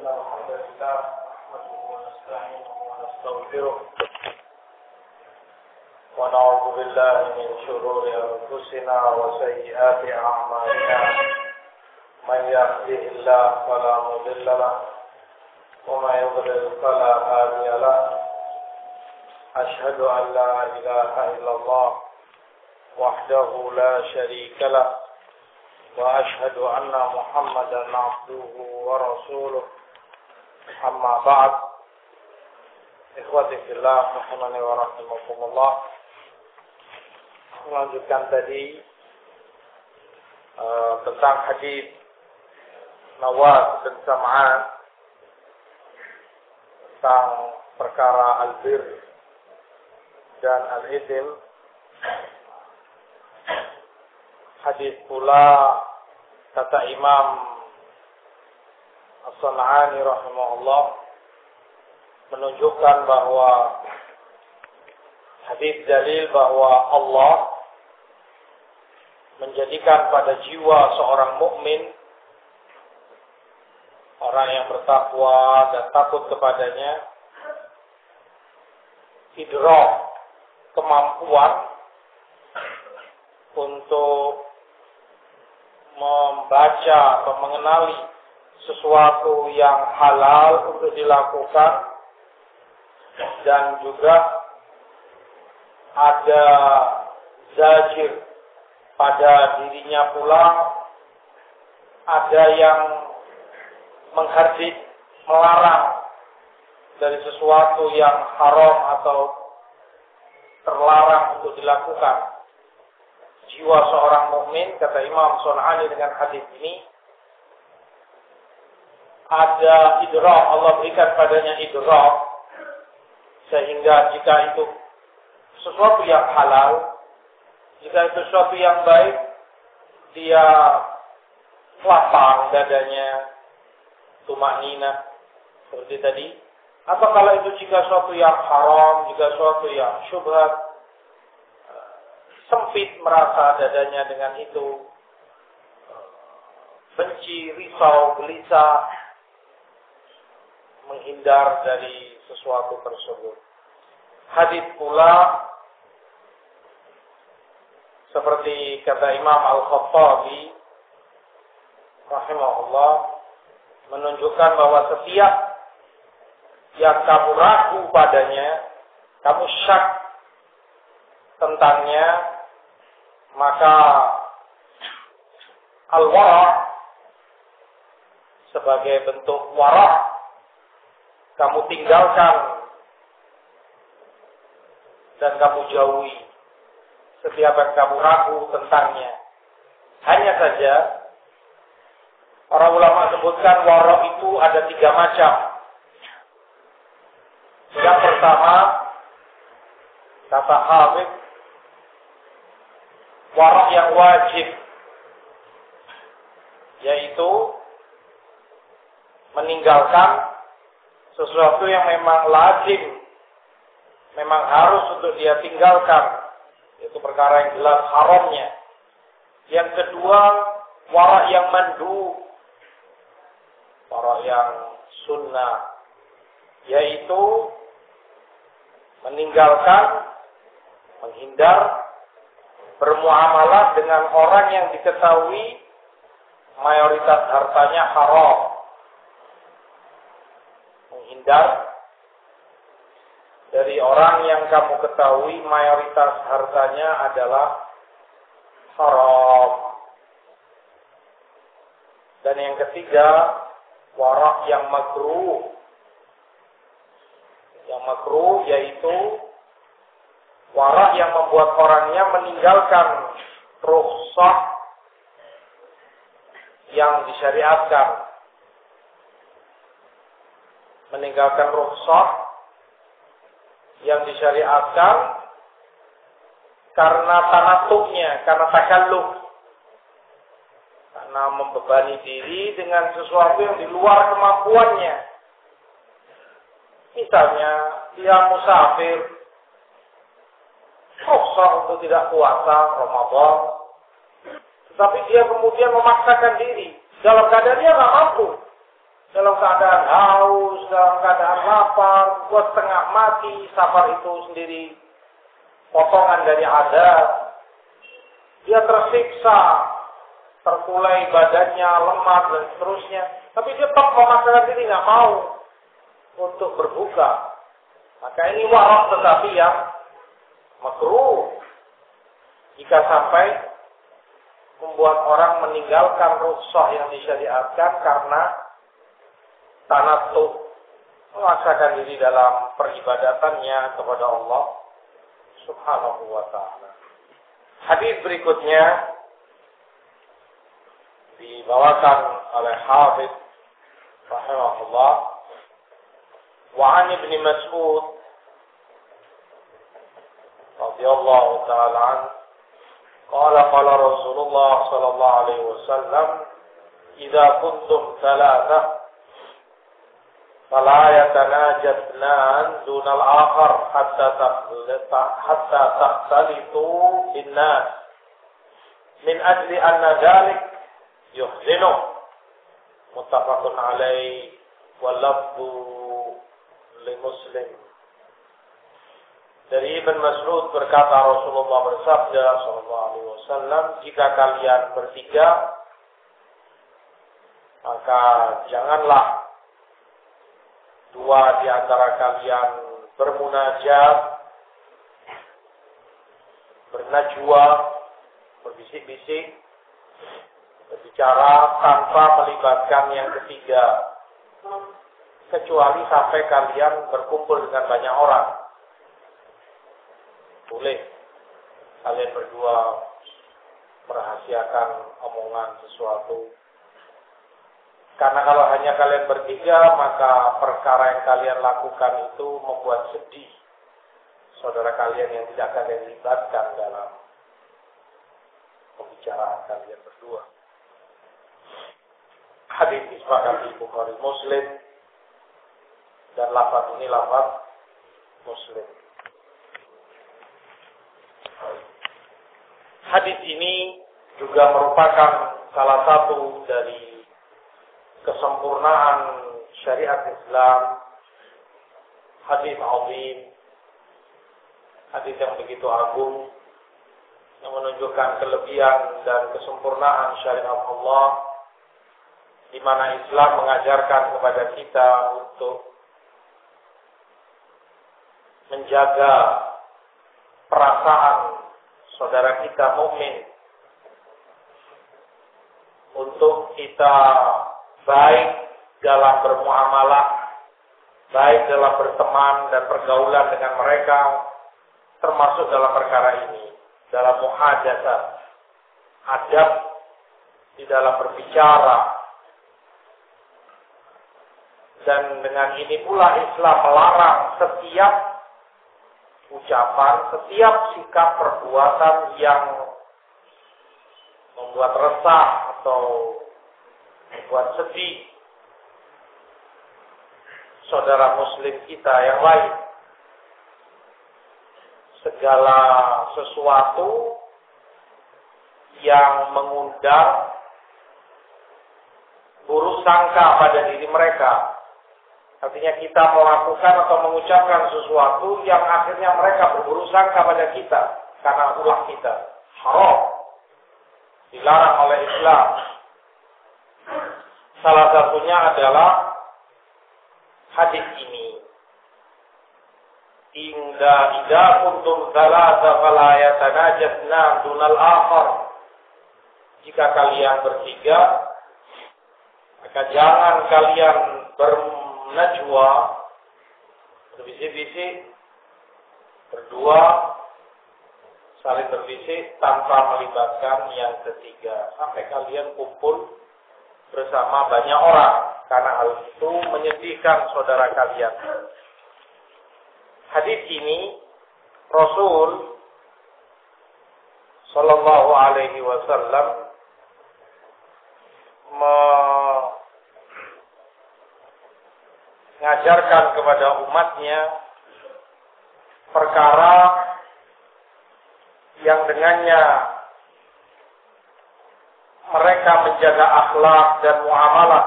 الحمد لله نحمده ونستعينه ونستغفره ونعوذ بالله من شرور أنفسنا وسيئات أعمالنا من يهده الله فلا مضل له ومن يضلل فلا هادي له أشهد أن لا إله إلا الله وحده لا شريك له وأشهد أن محمدا عبده ورسوله أما بعد إخوتي في الله rahimani wa rahimakumullah. Melanjutkan tadi tentang hadis Nawas bin Sam'an tentang perkara al-bir dan al-ithim. Hadis pula kata Imam As-San'ani rahimahullah menunjukkan bahwa hadis dalil bahwa Allah menjadikan pada jiwa seorang mukmin, orang yang bertakwa dan takut kepadanya, idrak, kemampuan untuk membaca atau mengenali sesuatu yang halal untuk dilakukan, dan juga ada zajir pada dirinya pula, ada yang menghardik, melarang dari sesuatu yang haram atau terlarang untuk dilakukan. Jiwa seorang mukmin, kata Imam San'ani dengan hadis ini, ada idrak, Allah berikan padanya idrak, sehingga jika itu sesuatu yang halal, jika itu sesuatu yang baik, dia lapang dadanya, tumanina, seperti tadi. Atau kalau itu jika sesuatu yang haram, jika sesuatu yang syubhat, sempit merasa dadanya dengan itu, benci, risau, gelisah, menghindar dari sesuatu tersebut. Hadis pula seperti kata Imam Al-Khattabi rahimahullah, menunjukkan bahwa setiap yang kamu ragu padanya, kamu syak tentangnya, maka al-wara' sebagai bentuk wara' kamu tinggalkan dan kamu jauhi setiap yang kamu ragu tentangnya. Hanya saja para ulama sebutkan wara' itu ada 3 macam. Yang pertama, kata Habib, wara' yang wajib, yaitu meninggalkan sesuatu yang memang lazim, memang harus untuk dia tinggalkan, yaitu perkara yang jelas haramnya. Yang kedua, wara' yang mandu, wara' yang sunnah, yaitu meninggalkan, menghindar, bermuamalah dengan orang yang diketahui mayoritas hartanya haram. Menghindar dari orang yang kamu ketahui mayoritas hartanya adalah haram. Dan yang ketiga, wara' yang makruh. Yang makruh yaitu wara' yang membuat orangnya meninggalkan rukhsah yang disyariatkan. Meninggalkan rukhsah yang disyariatkan karena tanatuknya, karena takalluf, karena membebani diri dengan sesuatu yang di luar kemampuannya. Misalnya dia musafir, rukhsah untuk tidak puasa Ramadan, tetapi dia kemudian memaksakan diri dalam keadaan dia nggak mampu, dalam keadaan dalam keadaan lapar, gue setengah mati, safar itu sendiri potongan dari adab. Dia tersiksa, terkulai badannya, lemah dan seterusnya. Tapi dia tetap memaksakan diri, nggak mau untuk berbuka. Maka ini warok tetapi yang makruh. Jika sampai membuat orang meninggalkan rukhsah yang disyariatkan karena tanattu, memaksakan diri dalam peribadatannya kepada Allah Subhanahu wa ta'ala. Hadis berikutnya dibawakan oleh Hafidz rahimahullah, wa 'an Ibnu Mas'ud radhiyallahu ta'ala anhu qala Rasulullah sallallahu alaihi wasallam idza kuntum thalatha fala yatanajatnan dunal akhar hatta takhtalitu binnas min ajli anna dhalik yuhzinu muttafaqun alaihi wal lafzu li Muslim. Dari Ibn Mas'ud berkata, Rasulullah bersabda sallallahu alaihi wasallam, jika kalian bertiga maka janganlah dua di antara kalian bermunajat, bernajwa, berbisik-bisik, berbicara tanpa melibatkan yang ketiga, kecuali sampai kalian berkumpul dengan banyak orang. Boleh kalian berdua merahasiakan omongan sesuatu. Karena kalau hanya kalian bertiga, maka perkara yang kalian lakukan itu membuat sedih saudara kalian yang tidak kalian libatkan dalam pembicaraan kalian berdua. Hadis disepakati Bukhari Muslim, dan lafaz ini lafaz Muslim. Hadis ini juga merupakan salah satu dari kesempurnaan syariat Islam. Hadis azim, hadis yang begitu agung, yang menunjukkan kelebihan dan kesempurnaan syariat Allah, di mana Islam mengajarkan kepada kita untuk menjaga perasaan saudara kita mukmin, untuk kita baik dalam bermuamalah, baik dalam berteman dan pergaulan dengan mereka, termasuk dalam perkara ini, dalam muhadatsah, adab di dalam berbicara. Dan dengan ini pula Islam melarang setiap ucapan, setiap sikap perbuatan yang membuat resah atau membuat sedih saudara muslim kita yang lain. Segala sesuatu yang mengundang buruk sangka pada diri mereka. Artinya kita melakukan atau mengucapkan sesuatu yang akhirnya mereka berburuk sangka pada kita karena ulah kita. Haram. Dilarang oleh Islam. Salah satunya adalah hadis ini. Idza kuntum thalatha fala yatanajatna dunal akhar. Jika kalian bertiga, maka jangan kalian najwa, berbisik-bisik, berdua, saling berbisik tanpa melibatkan yang ketiga, sampai kalian kumpul bersama banyak orang, karena hal itu menyedihkan saudara kalian. Hadis ini Rasul Sallallahu Alaihi Wasallam mengajarkan kepada umatnya perkara yang dengannya mereka menjaga akhlak dan muamalah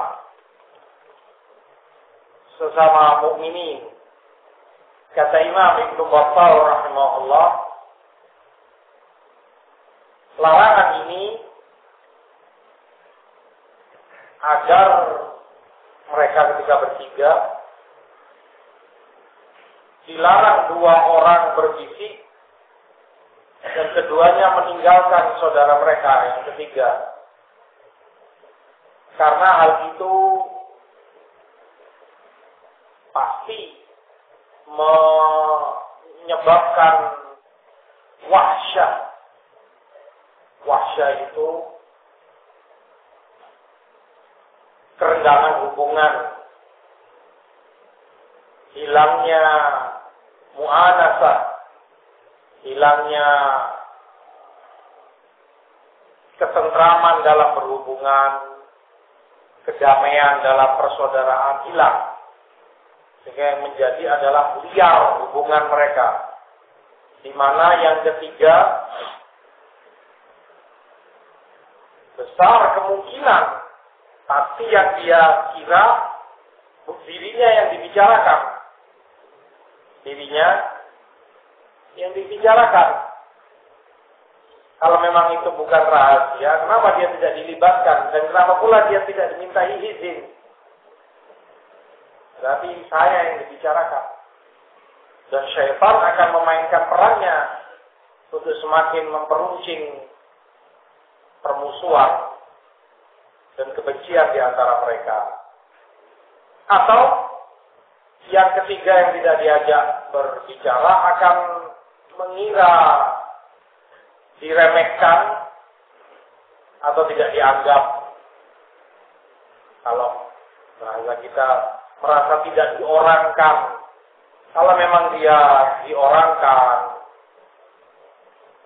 sesama mukminin. Kata Imam Ibnu Battal rahimahullah, larangan ini agar mereka ketika bertiga dilarang dua orang berbisik dan keduanya meninggalkan saudara mereka yang ketiga. Karena hal itu pasti menyebabkan wahsyah. Wahsyah itu kerenggangan hubungan, hilangnya mu'anasah, hilangnya ketentraman dalam berhubungan, kedamaian dalam persaudaraan hilang. Sehingga yang menjadi adalah liar hubungan mereka, di mana yang ketiga besar kemungkinan pasti yang dia kira dirinya yang dibicarakan, dirinya yang dibicarakan. Kalau memang itu bukan rahasia, kenapa dia tidak dilibatkan dan kenapa pula dia tidak dimintai izin? Berarti saya yang dibicarakan. Dan syaitan akan memainkan perannya untuk semakin memperuncing permusuhan dan kebencian di antara mereka. Atau yang ketiga yang tidak diajak berbicara akan mengira diremehkan atau tidak dianggap. Kalau bahasa kita merasa tidak diorangkan. Kalau memang dia diorangkan,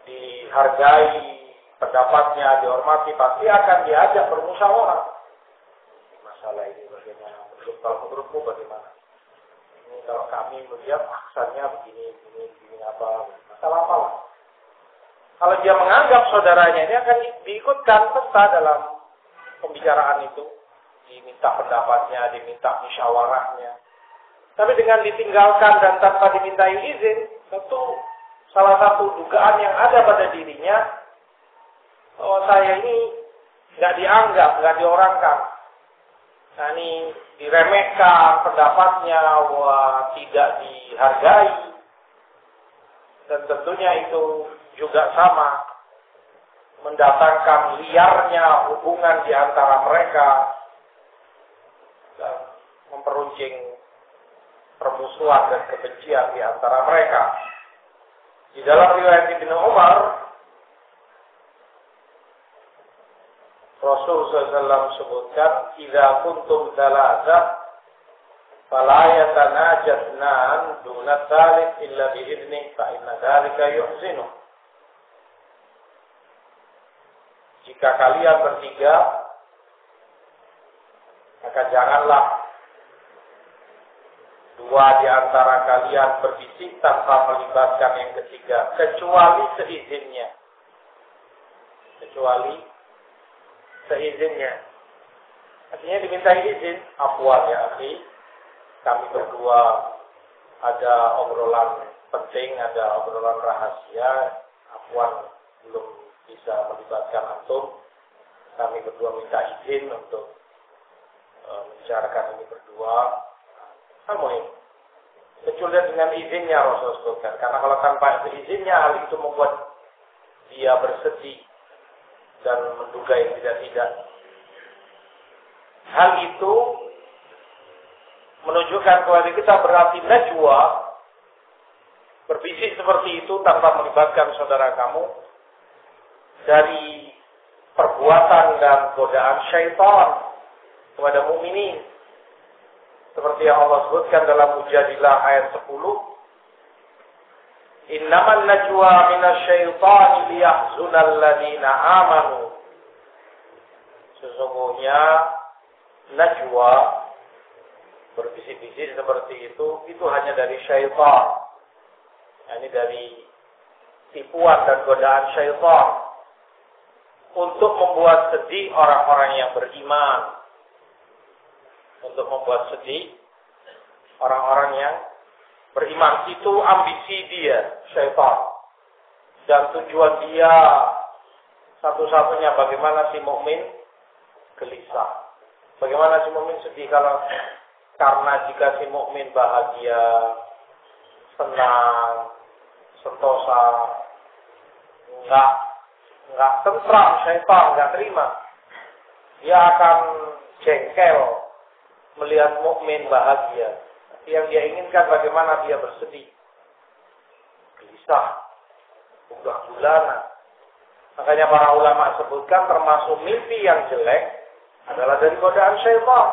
dihargai, pendapatnya dihormati, pasti akan diajak bermusyawarah. Masalah ini bagaimana? Menurutmu bagaimana? Ini kalau kami melihat aksannya begini apa? Masalah apa lah? Kalau dia menganggap saudaranya ini akan diikutkan serta dalam pembicaraan itu, diminta pendapatnya, diminta musyawarahnya. Tapi dengan ditinggalkan dan tanpa dimintai izin, tentu salah satu dugaan yang ada pada dirinya bahwa saya ini nggak dianggap, nggak diorangkan. Nah, ini diremehkan pendapatnya, tidak dihargai. Dan tentunya itu juga sama mendatangkan liarnya hubungan di antara mereka dan memperuncing permusuhan dan kebencian di antara mereka. Di dalam riwayat Ibnu Umar, Rasul SAW sebutkan, "Idza kuntum thalatha fala yatanajasnan duna tsalits illa bi idzni fa inna dzalika yuhzinu." Jika kalian bertiga, maka janganlah dua di antara kalian berbisik tanpa melibatkan yang ketiga, kecuali seizinnya. Kecuali seizinnya. Artinya dimintai izin. Afwan ya akhi, kami berdua ada obrolan penting, ada obrolan rahasia. Afwan belum bisa melibatkan antum. Kami berdua minta izin untuk membicarakan ini berdua. Namun kecuali dengan izinnya Rasul sebutkan. Karena kalau tanpa izinnya, hal itu membuat dia bersedih dan menduga yang tidak-tidak. Hal itu menunjukkan kepada kita berarti najwa, berbisik seperti itu tanpa melibatkan saudara kamu, dari perbuatan dan godaan syaitan kepada mukminin. Seperti yang Allah sebutkan dalam Mujadilah ayat 10. Innaman najwa minasyaitani liyahzunal ladina amanu. Sesungguhnya najwa, berbisik-bisik seperti itu hanya dari syaitan. Ini dari tipuan dan godaan syaitan untuk membuat sedih orang-orang yang beriman. Untuk membuat sedih orang-orang yang beriman. Itu ambisi dia, syaitan. Dan tujuan dia satu-satunya bagaimana si mukmin gelisah. Bagaimana si mukmin sedih karena jika si mukmin bahagia, senang, sentosa, enggak tentram, syaitan enggak terima. Dia akan jengkel melihat mukmin bahagia. Yang dia inginkan bagaimana dia bersedih, gelisah, gundah gulana. Makanya para ulama sebutkan termasuk mimpi yang jelek adalah dari godaan syaitan.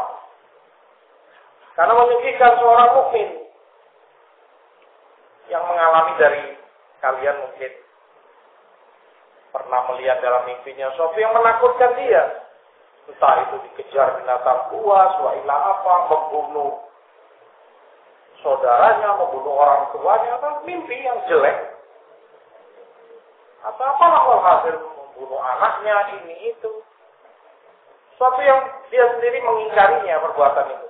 Karena menyedihkan seorang mukmin. Yang mengalami dari kalian mungkin pernah melihat dalam mimpinya sesuatu yang menakutkan dia. Entah itu dikejar binatang buas, wailah apa, membunuh saudaranya, membunuh orang tuanya, atau mimpi yang jelek. Atau apalah hasil membunuh anaknya, ini itu. Suatu yang dia sendiri mengingkarinya perbuatan itu.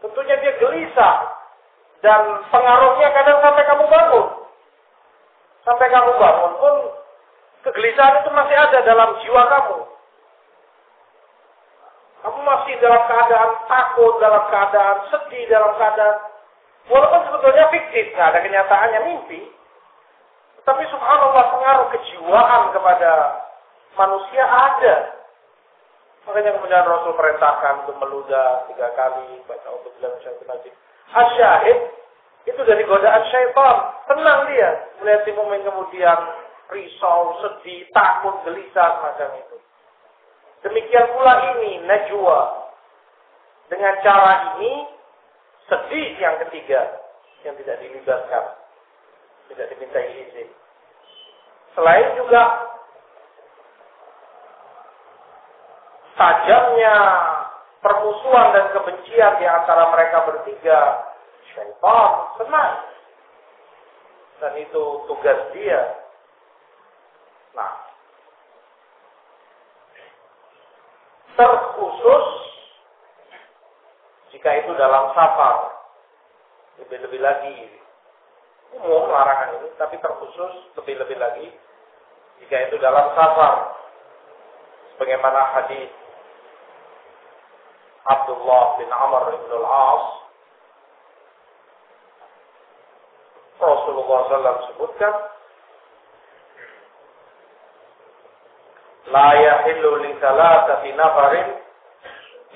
Tentunya dia gelisah. Dan pengaruhnya kadang sampai kamu bangun. Sampai kamu bangun pun kegelisahan itu masih ada dalam jiwa kamu. Kamu masih dalam keadaan takut, dalam keadaan sedih, dalam keadaan walaupun sebetulnya fiktif, nggak ada kenyataannya mimpi. Tapi subhanallah pengaruh kejiwaan kepada manusia ada. Makanya kemudian Rasul perintahkan untuk meludah 3 kali, baca untuk bilang syaitan najib. Asyahid itu dari godaan syaitan. Tenang dia melihat si mukmin kemudian risau, sedih, takut, gelisah macam itu. Demikian pula ini najwa. Dengan cara ini sedih yang ketiga yang tidak dilibatkan, tidak dimintai izin. Selain juga tajamnya permusuhan dan kebencian di antara mereka bertiga, syaitan senang. Dan itu tugas dia. Nah, terkhusus jika itu dalam safar, lebih-lebih lagi umum larangan ini, tapi terkhusus lebih-lebih lagi jika itu dalam safar. Sebagaimana hadis Abdullah bin Amr bin al-As, Rasulullah SAW sebutkan, la yahillu li thalathati nafarin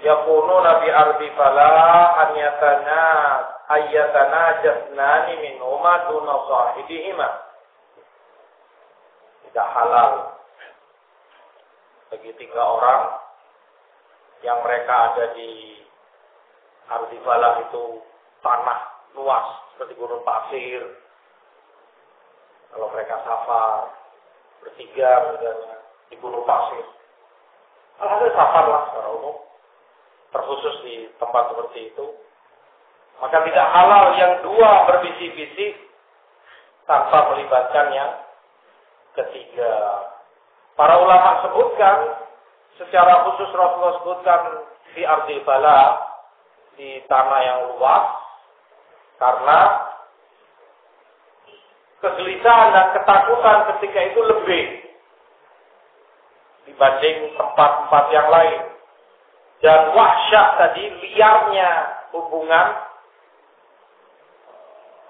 yakununa bi ardi fala an ayyatanajasnani minhuma duna sahibihima. Tidak halal bagi 3 orang yang mereka ada di ardi falah, itu tanah luas seperti gunung pasir. Kalau mereka safar bertiga misalnya di gunung pasir, alhasil safar lah secara umum, terkhusus di tempat seperti itu, maka tidak halal yang 2 berbisik-bisik tanpa melibatkan yang ketiga. Para ulama sebutkan, secara khusus Rasulullah sebutkan di ardi bala, di tanah yang luas, karena kegelisahan dan ketakutan ketika itu lebih dibanding tempat-tempat yang lain. Dan wahsyat tadi, liarnya hubungan,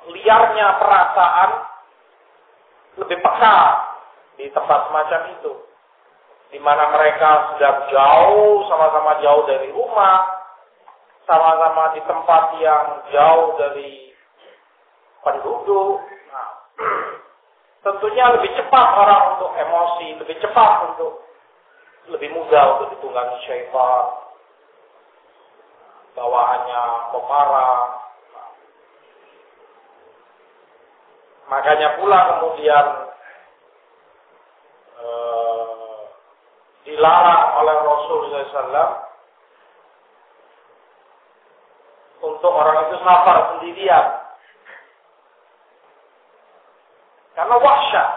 liarnya perasaan lebih peka di tempat semacam itu, di mana mereka sedang jauh, sama-sama jauh dari rumah, sama-sama di tempat yang jauh dari penduduk. Nah, tentunya lebih cepat orang untuk emosi, lebih mudah untuk ditunggangi syaitan, bawaannya pemarah. Makanya pula kemudian dilarang oleh Rasulullah SAW untuk orang itu safar sendirian, karena wahsyat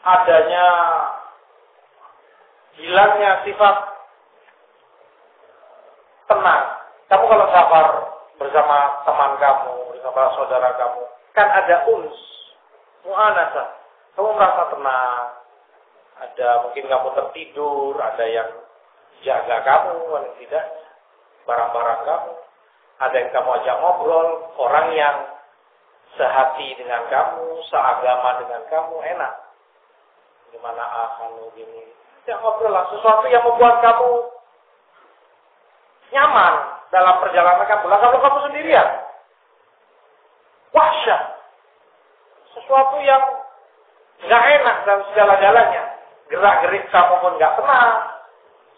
adanya hilangnya sifat tenang. Kamu kalau safar bersama teman kamu, bersama saudara kamu, kan ada uns, mu'anasah. Kamu merasa tenang. Ada mungkin kamu tertidur, ada yang jaga kamu, paling tidak barang-barang kamu. Ada yang kamu ajak ngobrol, orang yang sehati dengan kamu, seagama dengan kamu, enak. Gimana kamu gini? Ya ngobrol lah, sesuatu yang membuat kamu nyaman dalam perjalanan kamu. Lah kalau kamu sendirian, wahsyat, sesuatu yang nggak enak dalam segala-galanya. Gerak-gerik kamu pun nggak tenang,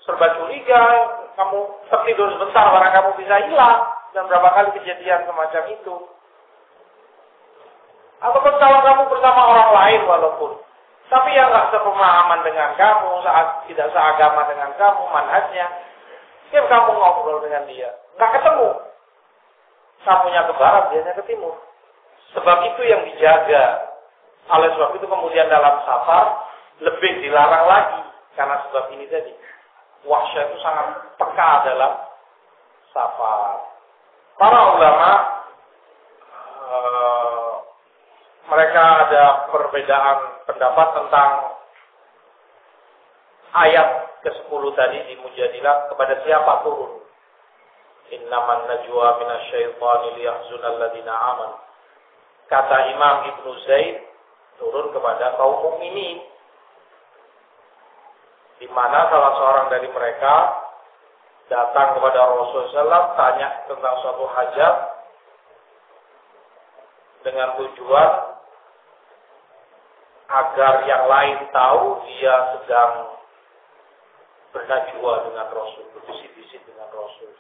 serba curiga, kamu tertidur sebentar, barang kamu bisa hilang, dan berapa kali kejadian semacam itu. Ataupun kalau kamu bersama orang lain walaupun, tapi yang nggak sepemahaman dengan kamu, tidak seagama dengan kamu, manhajnya, ya kamu ngobrol dengan dia, nggak ketemu. Kamunya ke barat, dianya ke timur. Sebab itu yang dijaga. Oleh sebab itu kemudian dalam safar lebih dilarang lagi. Karena sebab ini tadi. Wahsya itu sangat peka dalam safar. Para ulama, mereka ada perbedaan pendapat tentang ayat ke-10 tadi di Mujadilah, kepada siapa turun. Innaman najwa minasyaitani liyahzunal ladina amanu. Kata Imam Ibnu Zaid, turun kepada kaum mukminin, di mana salah seorang dari mereka datang kepada Rasulullah SAW, tanya tentang suatu hajat dengan tujuan agar yang lain tahu dia sedang bernajwa dengan Rasul, berbisik-bisik dengan Rasul.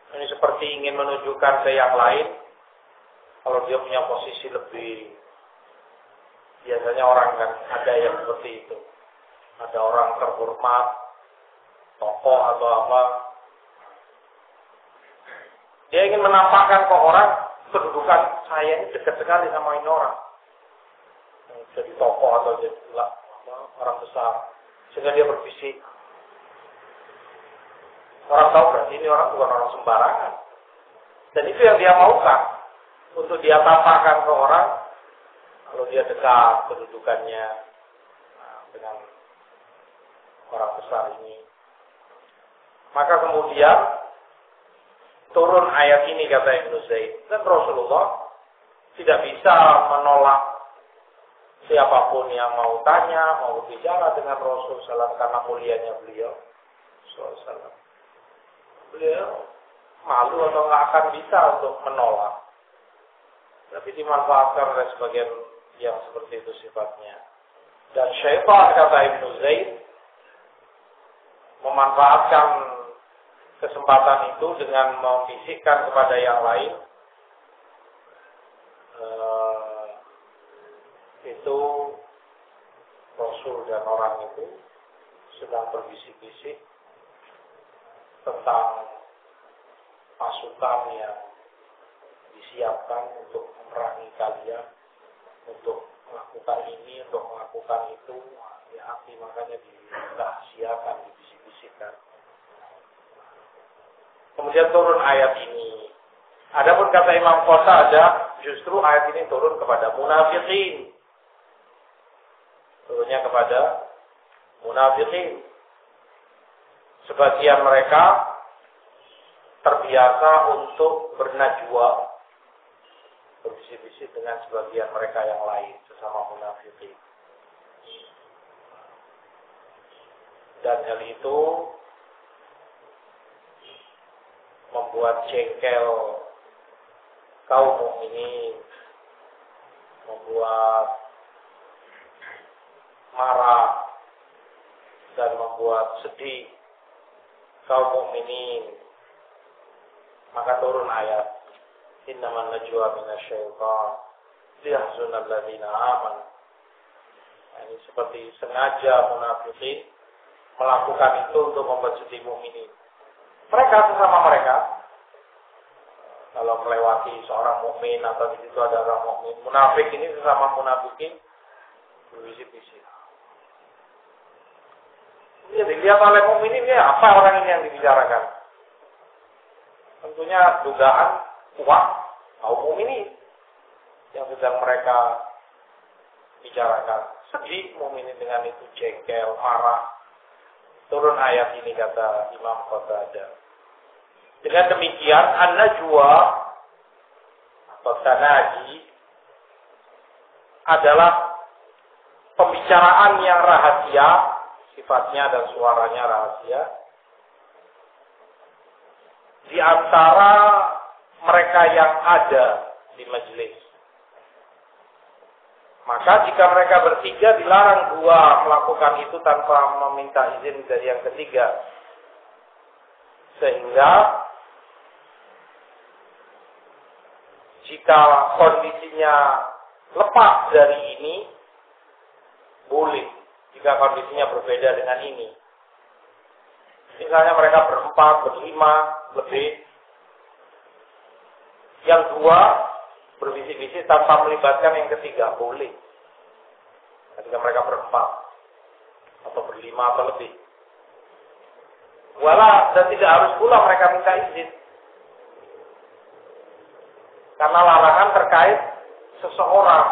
Ini seperti ingin menunjukkan ke yang lain kalau dia punya posisi lebih. Biasanya orang kan ada yang seperti itu. Ada orang terhormat, tokoh atau apa. Dia ingin menampakkan ke orang kedudukan saya ini dekat sekali sama ini orang. Jadi tokoh atau jadi orang besar. Sehingga dia berbisik. Orang tahu berarti ini orang bukan orang sembarangan. Dan itu yang dia maukan. Untuk dia tampakkan ke orang. Kalau dia dekat kedudukannya dengan orang besar ini. Maka kemudian turun ayat ini kata Ibnu Zaid. Dan Rasulullah tidak bisa menolak siapapun yang mau tanya, mau bicara dengan Rasul SAW karena mulianya beliau SAW. Beliau malu atau nggak akan bisa untuk menolak. Tapi dimanfaatkan oleh sebagian yang seperti itu sifatnya. Dan syaitan kata Ibnu Zaid memanfaatkan kesempatan itu dengan membisikkan kepada yang lain itu Rasul dan orang itu sedang berbisik-bisik tentang pasukan yang disiapkan untuk memerangi kalian, untuk melakukan ini, untuk melakukan itu. Ya, hati makanya dirahasiakan, dibisik-bisikkan. Kemudian turun ayat ini. Adapun kata Imam Qatada, justru ayat ini turun kepada munafiqin. Turunnya kepada munafiqin. Sebagian mereka terbiasa untuk bernajwa, berbisik-bisik dengan sebagian mereka yang lain, sesama munafiqin. Dan hal itu membuat jengkel kaum mukminin, membuat marah dan membuat sedih kaum mukminin. Maka turun ayat innaman najwa minasyaitan liyahzunal ladzina amanu. Ini seperti sengaja munafikin melakukan itu untuk membuat sedih mukminin. Mereka sesama mereka, kalau melewati seorang mukmin atau di situ ada orang mukmin, munafik ini sesama munafikin berbisik-bisik. Ini dilihat oleh mukmin ini apa orang ini yang dibicarakan? tentunya dugaan kuat kaum mukminin yang sedang mereka bicarakan. Sedih mukminin dengan itu, jengkel, marah. Turun ayat ini kata Imam Qatadah. Dengan demikian an-najwa atau tanaji adalah pembicaraan yang rahasia, sifatnya dan suaranya rahasia, di antara mereka yang ada di majelis. Maka jika mereka bertiga dilarang dua melakukan itu tanpa meminta izin dari yang ketiga. Sehingga jika kondisinya lepas dari ini, boleh. Jika kondisinya berbeda dengan ini. Misalnya mereka berempat, berlima, lebih. Yang dua berbisik-bisik tanpa melibatkan yang ketiga, boleh. Ketika mereka berempat atau berlima atau lebih. Dan tidak harus pula mereka minta izin. Karena larangan terkait seseorang.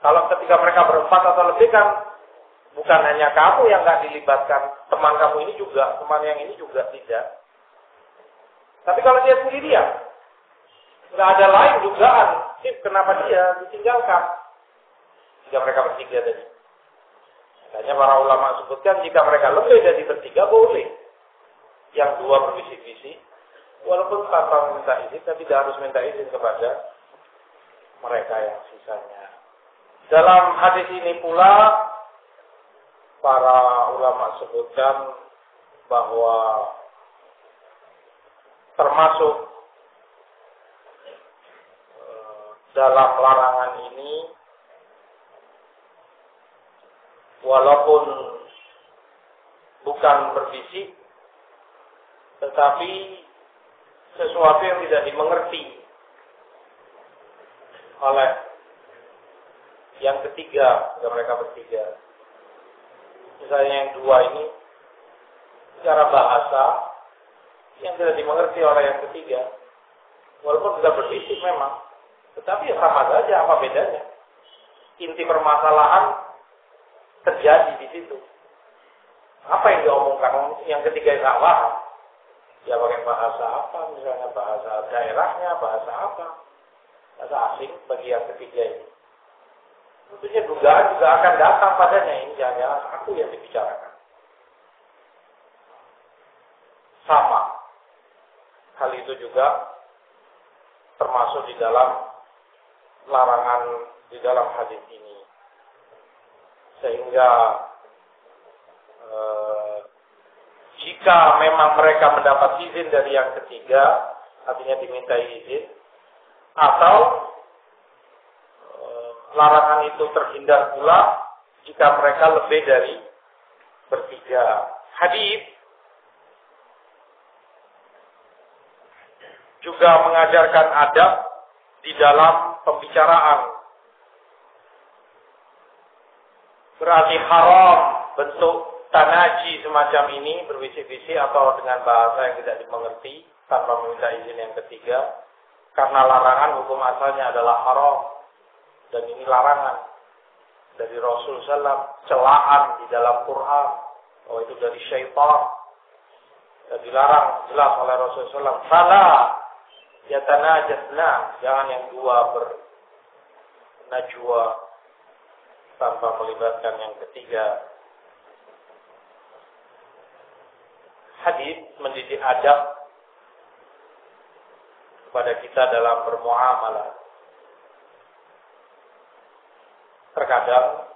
Kalau ketika mereka berempat atau lebih kan bukan hanya kamu yang nggak dilibatkan, teman kamu ini juga, teman yang ini juga tidak. Tapi kalau dia sendirian, nggak ada lain dugaan, kenapa dia ditinggalkan? Jika mereka bertiga tadi. Makanya para ulama sebutkan jika mereka lebih dari bertiga boleh. Yang dua berbisik-bisik, walaupun tanpa minta izin, tapi tidak harus minta izin kepada mereka yang sisanya. Dalam hadis ini pula, para ulama sebutkan bahwa termasuk dalam larangan ini, walaupun bukan berbisik, tetapi sesuatu yang tidak dimengerti oleh yang ketiga, jika mereka bertiga. Misalnya yang dua ini, secara bahasa, yang tidak dimengerti oleh yang ketiga, walaupun sudah berbisik memang, tetapi ya sama saja, apa bedanya? Inti permasalahan terjadi di situ. Apa yang diomongkan yang ketiga yang paham? Ya pakai bahasa apa? Misalnya bahasa daerahnya, bahasa apa? Bahasa asing bagi yang ketiga ini. Tentunya dugaan juga akan datang padanya, ini jangan-jangan aku yang dibicarakan. Sama. Hal itu juga termasuk di dalam larangan di dalam hadis ini. Sehingga jika memang mereka mendapat izin dari yang ketiga, artinya dimintai izin, atau larangan itu terhindar pula jika mereka lebih dari bertiga. Hadis juga mengajarkan adab di dalam pembicaraan. Berarti haram bentuk tanaji semacam ini, berbisik-bisik atau dengan bahasa yang tidak dimengerti tanpa meminta izin yang ketiga, karena larangan hukum asalnya adalah haram, dan ini larangan dari Rasul SAW, celaan di dalam Quran, itu dari syaitan, dan dilarang jelas oleh Rasul SAW. Fala yatanajasna, jangan yang dua bernajwa tanpa melibatkan yang ketiga. Hadis mendidik adab kepada kita dalam bermuamalah. Terkadang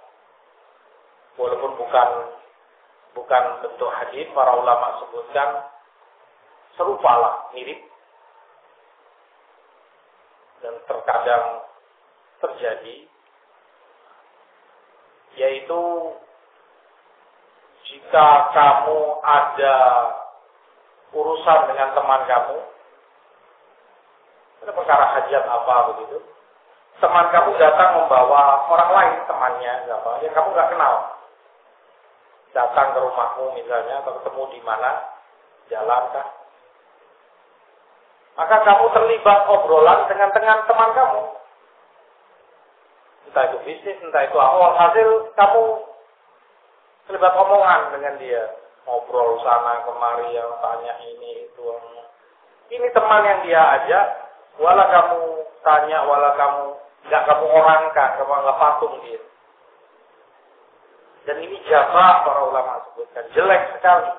walaupun bukan bentuk hadis, para ulama sebutkan serupalah, mirip, dan terkadang terjadi, yaitu jika kamu ada urusan dengan teman kamu, ada perkara hajat apa begitu, teman kamu datang membawa orang lain, temannya siapa yang kamu nggak kenal, datang ke rumahmu misalnya, atau ketemu di mana, Jalankah? Maka kamu terlibat obrolan dengan teman kamu. Entah itu bisnis, entah itu awal hasil, kamu terlibat omongan dengan dia. Ngobrol sana kemari, yang tanya ini itu. Ini teman yang dia ajak, wala kamu tanya, wala kamu nggak kamu orangkan, kamu nggak patung dia. Dan ini jabah para ulama sebutkan, jelek sekali.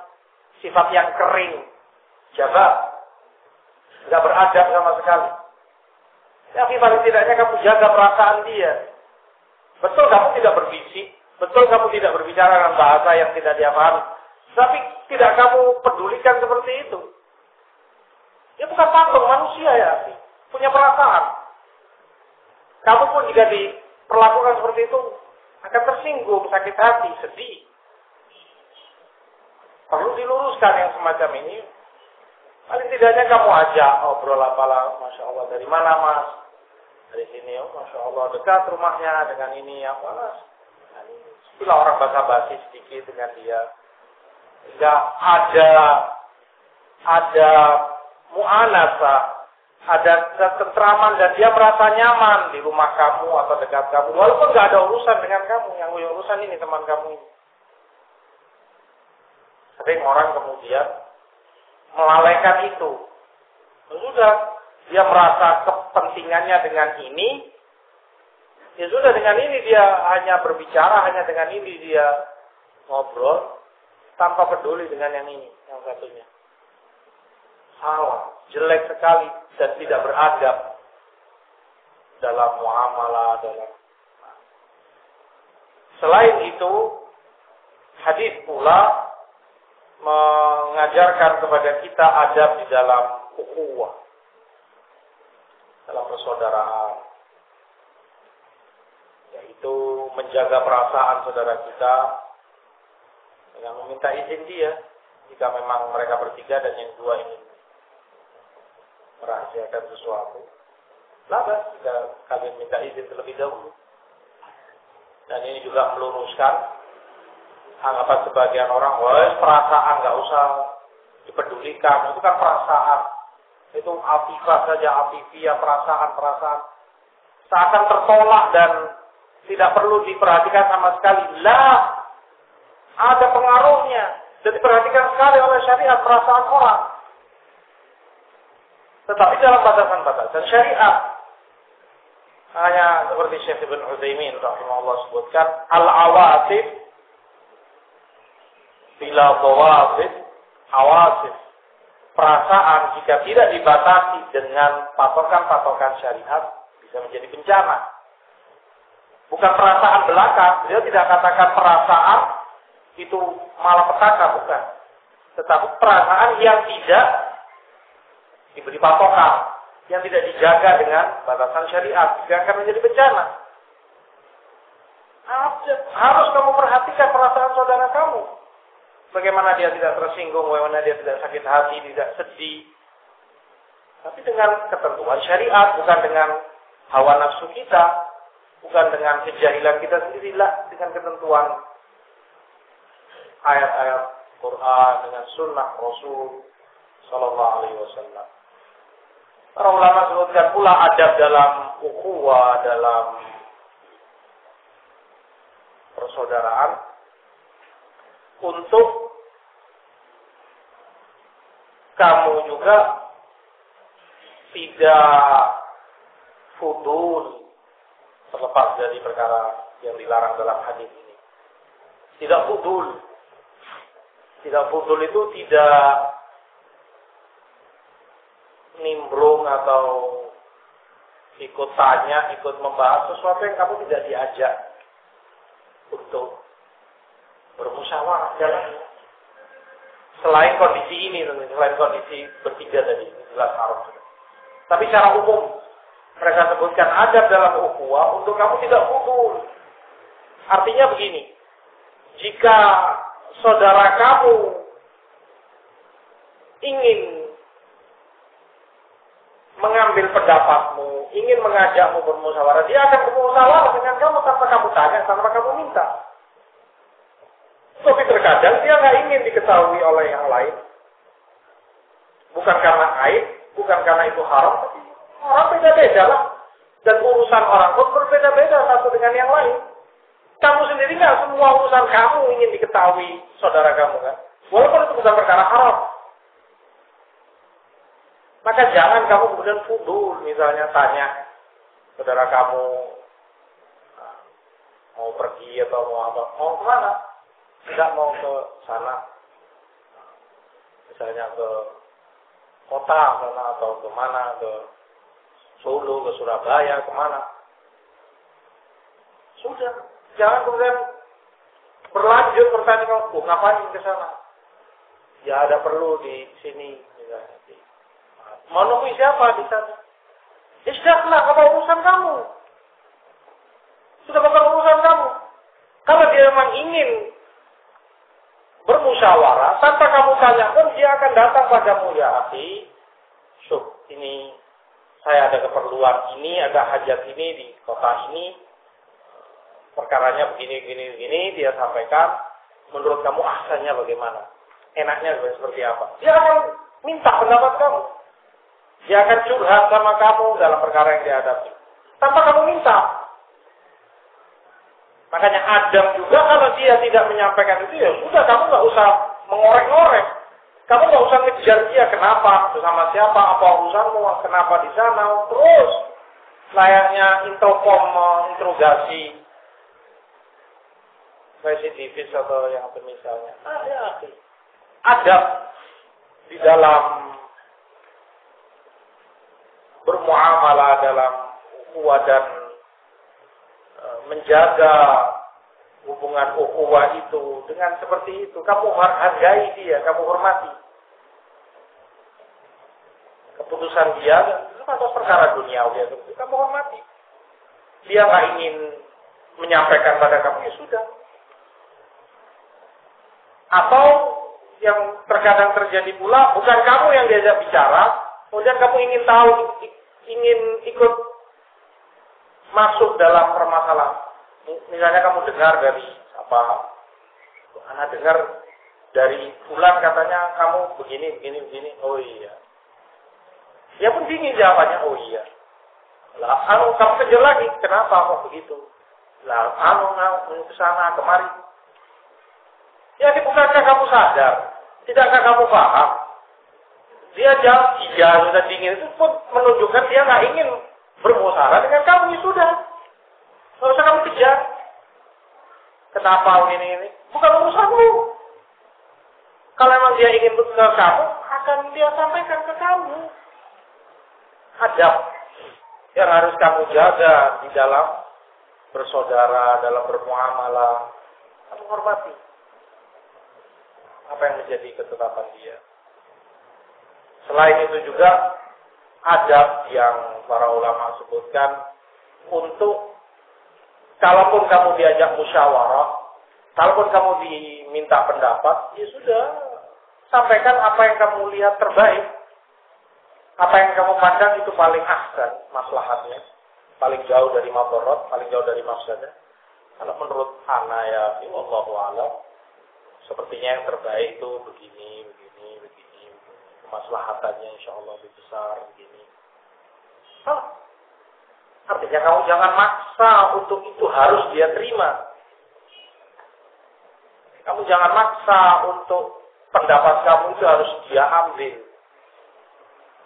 Sifat yang kering, jabah, nggak beradab sama sekali. Tapi paling tidaknya kamu jaga perasaan dia. Betul kamu tidak berbisik, betul kamu tidak berbicara dengan bahasa yang tidak dia pahami, tapi tidak kamu pedulikan seperti itu. Dia bukan patung, manusia ya, punya perasaan. Kamu pun jika diperlakukan seperti itu akan tersinggung, sakit hati, sedih. Perlu diluruskan yang semacam ini. Paling tidaknya kamu ajak ngobrol apalah, Masya Allah, dari mana Mas? Dari sini, oh, Masya Allah, dekat rumahnya dengan ini, apalah. Itulah orang basa-basi sedikit dengan dia. Enggak ada mu'anasa, ada ketentraman dan dia merasa nyaman di rumah kamu atau dekat kamu. Walaupun enggak ada urusan dengan kamu, yang urusan ini teman kamu ini. Sering orang kemudian melalaikan itu. Sudah, dia merasa kepentingannya dengan ini, ya sudah dengan ini dia hanya berbicara, hanya dengan ini dia ngobrol, tanpa peduli dengan yang ini, yang satunya. Salah, jelek sekali, dan tidak beradab dalam muamalah, dalam. Selain itu, hadis pula mengajarkan kepada kita adab di dalam ukhuwah, dalam persaudaraan, yaitu menjaga perasaan saudara kita dengan meminta izin dia jika memang mereka bertiga dan yang dua ingin merahasiakan sesuatu. Labas jika kalian minta izin terlebih dahulu. Dan ini juga meluruskan anggapan sebagian orang, wah perasaan nggak usah dipedulikan, itu kan perasaan, itu atifah saja, atifiyah, perasaan seakan tertolak dan tidak perlu diperhatikan sama sekali. Lah, ada pengaruhnya dan diperhatikan sekali oleh syariat perasaan orang. Tetapi dalam batasan-batasan syariat, hanya seperti Syekh Ibn Utsaimin rahimahullah sebutkan, al-awatif bila dhawabit awasif, perasaan jika tidak dibatasi dengan patokan-patokan syariat bisa menjadi bencana. Bukan perasaan belaka, dia tidak katakan perasaan itu malapetaka, bukan. Tetapi perasaan yang tidak diberi patokan, yang tidak dijaga dengan batasan syariat, juga akan menjadi bencana. Harus kamu perhatikan perasaan saudara kamu. Bagaimana dia tidak tersinggung, bagaimana dia tidak sakit hati, tidak sedih. Tapi dengan ketentuan syariat, bukan dengan hawa nafsu kita, bukan dengan kejahilan kita sendiri, lah, dengan ketentuan ayat-ayat Quran, dengan sunnah Rasul Sallallahu Alaihi Wasallam. Para ulama sebutkan pula adab dalam ukhuwah, dalam persaudaraan, untuk kamu juga tidak fudul terlepas dari perkara yang dilarang dalam hadis ini. Tidak fudul. Tidak fudul itu tidak nimbrung atau ikut tanya, ikut membahas sesuatu yang kamu tidak diajak untuk bermusyawarah jalannya. Selain kondisi ini, selain kondisi bertiga tadi, jelas haram. Tapi secara umum, mereka sebutkan adab dalam ukhuwah untuk kamu tidak fudul. Artinya begini, jika saudara kamu ingin mengambil pendapatmu, ingin mengajakmu bermusyawarah, dia akan bermusyawarah dengan kamu tanpa kamu tanya, tanpa kamu minta. Tapi terkadang dia nggak ingin diketahui oleh yang lain. Bukan karena aib, bukan karena itu haram, tapi orang beda-beda lah. Dan urusan orang pun berbeda-beda satu dengan yang lain. Kamu sendiri nggak semua urusan kamu ingin diketahui saudara kamu kan? Walaupun itu bukan perkara haram. Maka jangan kamu kemudian fudul, misalnya tanya saudara kamu mau pergi atau mau apa, mau kemana? Tidak mau ke sana, misalnya ke kota mana atau ke mana, ke Solo, ke Surabaya, kemana? Sudah, jangan kemudian berlanjut pertanyaan, ngapain ke sana? Ya ada perlu di sini, misalnya. Mau nemui siapa di sana? Ya sudahlah, apa urusan kamu? Sudah bukan urusan kamu. Kalau dia memang ingin bermusyawarah, tanpa kamu tanya pun dia akan datang padamu, ya akhi. Syuk, ini saya ada keperluan ini, ada hajat ini di kota ini. Perkaranya begini, dia sampaikan. Menurut kamu ahsannya bagaimana? Enaknya seperti apa? Dia akan minta pendapat kamu. Dia akan curhat sama kamu dalam perkara yang dihadapi. Tanpa kamu minta. Makanya Adam juga kalau dia tidak menyampaikan itu, ya sudah, kamu nggak usah mengorek-ngorek. Kamu nggak usah ngejar dia, kenapa, bersama siapa, apa urusanmu, kenapa di sana. Terus layaknya intercom menginterogasi residivis atau yang misalnya. Adab di dalam bermuamalah, dalam ukhuwah dan menjaga hubungan ukhuwah itu dengan seperti itu. Kamu hargai dia, kamu hormati keputusan dia. Itu atas perkara duniawi, kamu hormati. Dia nggak ingin menyampaikan pada kamu, ya sudah. Atau yang terkadang terjadi pula, bukan kamu yang diajak bicara, kemudian kamu ingin tahu, ingin ikut masuk dalam permasalahan. Misalnya kamu dengar dari apa? Anak dengar dari fulan katanya kamu begini. Oh iya. Dia pun bingung jawabannya. Oh iya. Lah, kamu kerja lagi. Kenapa kok begitu? Lah, ke sana kemari. Ya, bukankah kamu sadar? Tidakkah kamu paham? Dia jam 3 sudah dingin, itu pun menunjukkan dia nggak ingin bermusyawarah dengan kamu. Ya sudah, nggak usah kamu kejar. Kenapa ini? Bukan urusanmu. Kalau memang dia ingin ke kamu, akan dia sampaikan ke kamu. Adab yang harus kamu jaga di dalam bersaudara, dalam bermuamalah. Kamu hormati apa yang menjadi ketetapan dia. Selain itu juga adab yang para ulama sebutkan untuk kalaupun kamu diajak musyawarah, kalaupun kamu diminta pendapat, ya sudah, sampaikan apa yang kamu lihat terbaik. Apa yang kamu pandang itu paling ahsan maslahatnya, paling jauh dari madarat, paling jauh dari mafsadah. Kalau menurut ana ya wallahu a'lam, sepertinya yang terbaik itu begini. Kemaslahatannya insyaallah lebih besar begini. Artinya kamu jangan maksa untuk itu harus dia terima. Kamu jangan maksa untuk pendapat kamu itu harus dia ambil.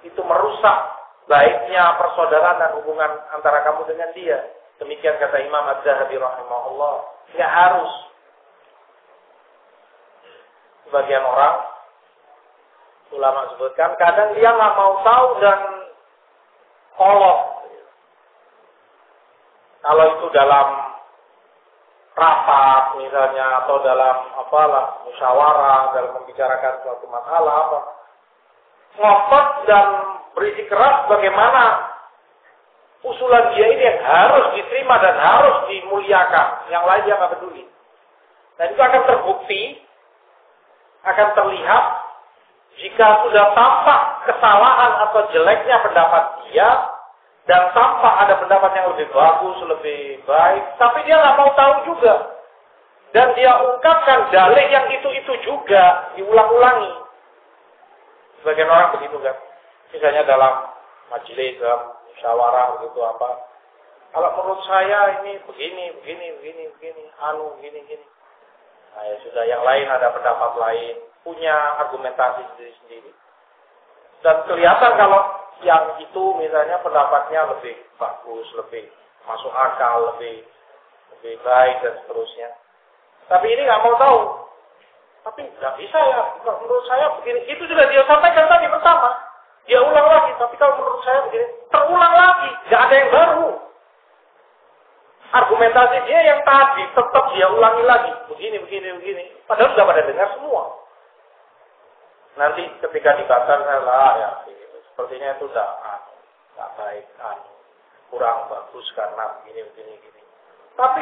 Itu merusak baiknya persaudaraan dan hubungan antara kamu dengan dia. Demikian kata Imam Az-Zahabi rahimahullah. Tidak harus. Sebagian orang, ulama sebutkan, kadang dia nggak mau tahu dan kolot. Kalau itu dalam rapat misalnya, atau dalam musyawarah, dalam membicarakan suatu masalah apa, ngotot dan berisi keras bagaimana usulan dia ini yang harus diterima dan harus dimuliakan. Yang lain dia nggak peduli. Dan itu akan terbukti, akan terlihat jika sudah tampak kesalahan atau jeleknya pendapat dia, dan tampak ada pendapat yang lebih bagus, lebih baik, tapi dia nggak mau tahu juga. Dan dia ungkapkan dalih yang itu juga, diulang-ulangi. Sebagian orang begitu kan. Misalnya dalam majelis, dalam musyawarah begitu apa. Kalau menurut saya ini begini. Nah ya sudah, yang lain ada pendapat lain, punya argumentasi sendiri-sendiri. Dan kelihatan kalau yang itu misalnya pendapatnya lebih bagus, lebih masuk akal, lebih baik dan seterusnya. Tapi ini nggak mau tahu. Tapi nggak bisa ya, menurut saya begini. Itu sudah dia sampaikan tadi pertama. Dia ulang lagi, tapi kalau menurut saya begini, terulang lagi, nggak ada yang baru. Argumentasi dia yang tadi tetap dia ulangi lagi, begini. Padahal sudah pada dengar semua. Nanti ketika dibantah lah ya, sepertinya itu nggak baik, kurang bagus karena begini. Tapi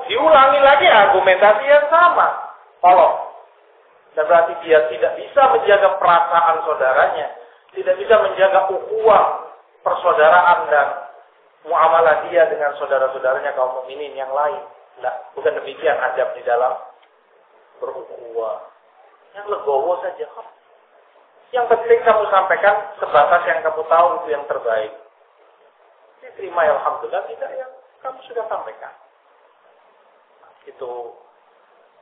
diulangi lagi argumentasi yang sama. Tolong. Dan berarti dia tidak bisa menjaga perasaan saudaranya, tidak bisa menjaga ukhuwah persaudaraan dan muamalah dia dengan saudara-saudaranya kaum mukminin yang lain. Tidak, bukan demikian adab di dalam berukhuwah. Yang legowo saja. Yang penting kamu sampaikan sebatas yang kamu tahu itu yang terbaik. Diterima ya alhamdulillah, tidak yang kamu sudah sampaikan. Itu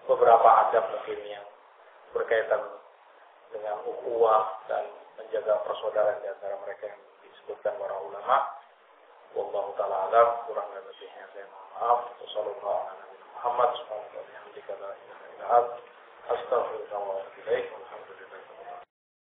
beberapa adab mungkin yang berkaitan dengan ukhuwah dan menjaga persaudaraan di antara mereka yang disebutkan para ulama. Wallahu ta'ala alam, kurang dan lebihnya saya mohon maaf. Wassallallahu ala nabiyina Muhammad subhanahu wa ta'ala, la ilaha illa anta, astaghfiruka wa atubu ilaik. Alhamdulillah.